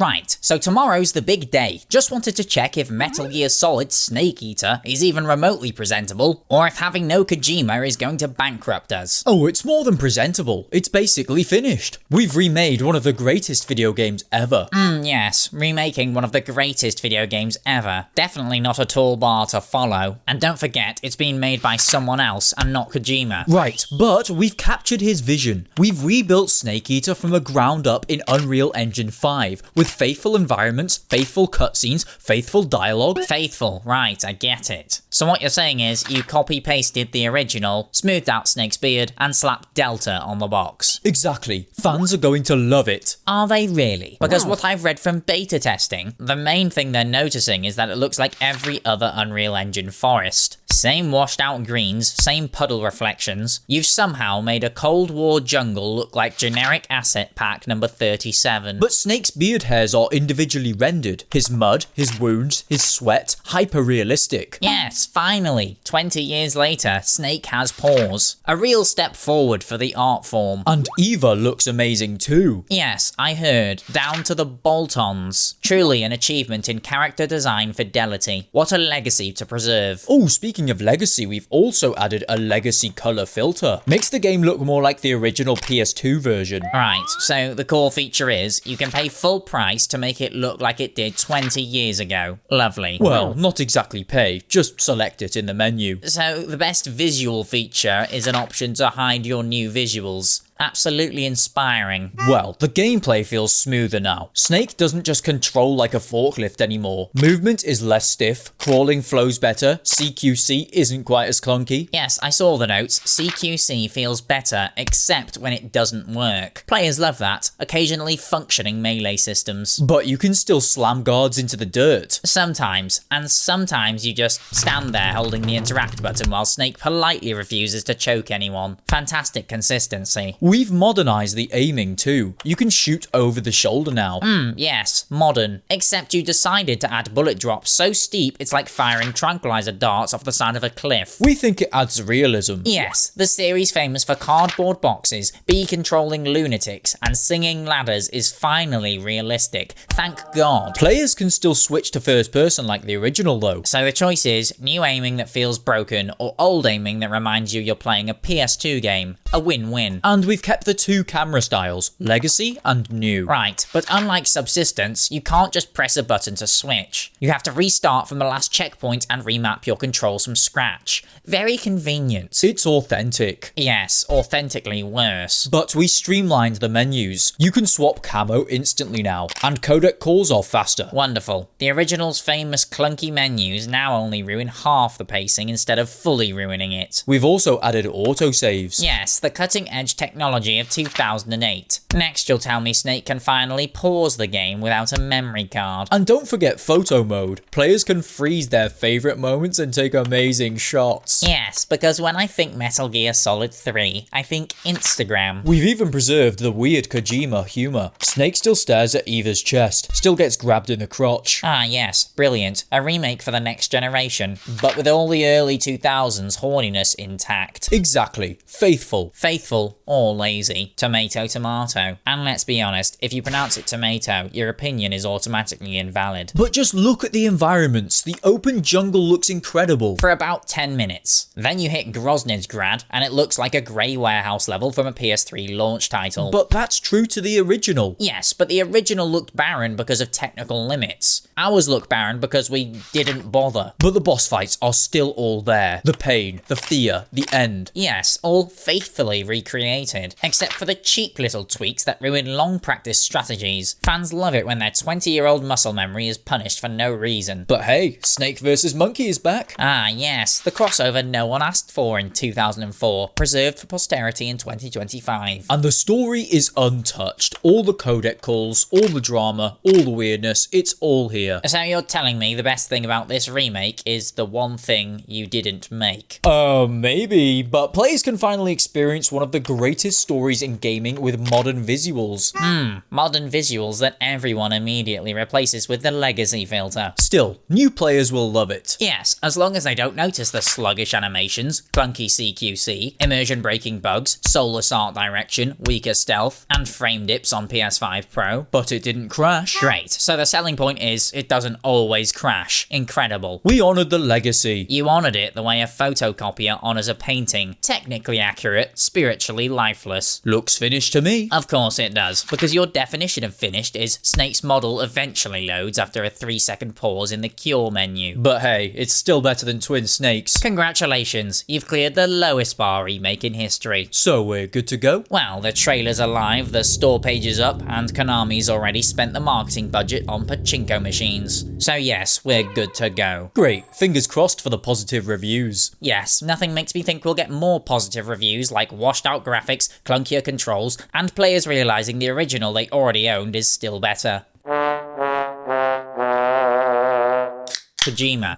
Right, so tomorrow's the big day. Just wanted to check if Metal Gear Solid Snake Eater is even remotely presentable, or if having no Kojima is going to bankrupt us. Oh, it's more than presentable. It's basically finished. We've remade one of the greatest video games ever. Yes, remaking one of the greatest video games ever. Definitely not a tall bar to follow. And don't forget, it's being made by someone else and not Kojima. Right, but we've captured his vision. We've rebuilt Snake Eater from the ground up in Unreal Engine 5, with faithful environments, faithful cutscenes, faithful dialogue. Faithful, right, I get it. So what you're saying is, you copy-pasted the original, smoothed out Snake's beard, and slapped Delta on the box. Exactly. Fans are going to love it. Are they really? Because what I've read from beta testing, the main thing they're noticing is that it looks like every other Unreal Engine forest. Same washed out greens, same puddle reflections. You've somehow made a Cold War jungle look like generic asset pack number 37. But Snake's beard hairs are individually rendered. His mud, his wounds, his sweat, hyper-realistic. Yes, finally, 20 years later, Snake has paws. A real step forward for the art form. And Eva looks amazing too. Yes, I heard. Down to the bolt-ons. Truly an achievement in character design fidelity. What a legacy to preserve. Oh, speaking of legacy, we've also added a legacy color filter. Makes the game look more like the original PS2 version. Right, so the core feature is, you can pay full price to make it look like it did 20 years ago. Lovely. Well, not exactly pay, just select it in the menu. So the best visual feature is an option to hide your new visuals. Absolutely inspiring. Well, the gameplay feels smoother now. Snake doesn't just control like a forklift anymore. Movement is less stiff, crawling flows better, CQC isn't quite as clunky. Yes, I saw the notes. CQC feels better, except when it doesn't work. Players love that. Occasionally functioning melee systems. But you can still slam guards into the dirt. Sometimes, and sometimes you just stand there holding the interact button while Snake politely refuses to choke anyone. Fantastic consistency. We've modernized the aiming too. You can shoot over the shoulder now. Yes, modern. Except you decided to add bullet drops so steep it's like firing tranquilizer darts off the side of a cliff. We think it adds realism. Yes, the series famous for cardboard boxes, bee-controlling lunatics, and singing ladders is finally realistic. Thank God. Players can still switch to first person like the original though. So the choice is new aiming that feels broken or old aiming that reminds you you're playing a PS2 game. A win-win. And we've kept the two camera styles, legacy and new. Right, but unlike Subsistence, you can't just press a button to switch. You have to restart from the last checkpoint and remap your controls from scratch. Very convenient. It's authentic. Yes, authentically worse. But we streamlined the menus. You can swap camo instantly now, and codec calls are faster. Wonderful. The original's famous clunky menus now only ruin half the pacing instead of fully ruining it. We've also added autosaves. Yes, the cutting-edge technology of 2008. Next you'll tell me Snake can finally pause the game without a memory card. And don't forget photo mode. Players can freeze their favourite moments and take amazing shots. Yes, because when I think Metal Gear Solid 3, I think Instagram. We've even preserved the weird Kojima humour. Snake still stares at Eva's chest, still gets grabbed in the crotch. Ah yes, brilliant. A remake for the next generation, but with all the early 2000s horniness intact. Exactly. Faithful. Faithful or lazy. Tomato, tomato. And let's be honest, if you pronounce it tomato, your opinion is automatically invalid. But just look at the environments. The open jungle looks incredible. For about 10 minutes. Then you hit Groznyj and it looks like a grey warehouse level from a PS3 launch title. But that's true to the original. Yes, but the original looked barren because of technical limits. Ours look barren because we didn't bother. But the boss fights are still all there. The pain, the fear, the end. Yes, all faithfully recreated. Except for the cheap little tweaks that ruin long practiced strategies. Fans love it when their 20-year-old muscle memory is punished for no reason. But hey, Snake vs. Monkey is back. Ah yes, the crossover no one asked for in 2004, preserved for posterity in 2025. And the story is untouched. All the codec calls, all the drama, all the weirdness, it's all here. So you're telling me the best thing about this remake is the one thing you didn't make? Maybe, but players can finally experience one of the greatest biggest stories in gaming with modern visuals. Modern visuals that everyone immediately replaces with the legacy filter. Still, new players will love it. Yes, as long as they don't notice the sluggish animations, clunky CQC, immersion-breaking bugs, soulless art direction, weaker stealth, and frame dips on PS5 Pro. But it didn't crash. Great, so the selling point is it doesn't always crash. Incredible. We honored the legacy. You honored it the way a photocopier honors a painting. Technically accurate, spiritually lifeless. Looks finished to me. Of course it does, because your definition of finished is Snake's model eventually loads after a 3-second pause in the cure menu. But hey, it's still better than Twin Snakes. Congratulations, you've cleared the lowest bar remake in history. So we're good to go? Well, the trailer's are live, the store page is up, and Konami's already spent the marketing budget on pachinko machines. So yes, we're good to go. Great, fingers crossed for the positive reviews. Yes, nothing makes me think we'll get more positive reviews like washed out graphics, clunkier controls, and players realizing the original they already owned is still better. Kojima.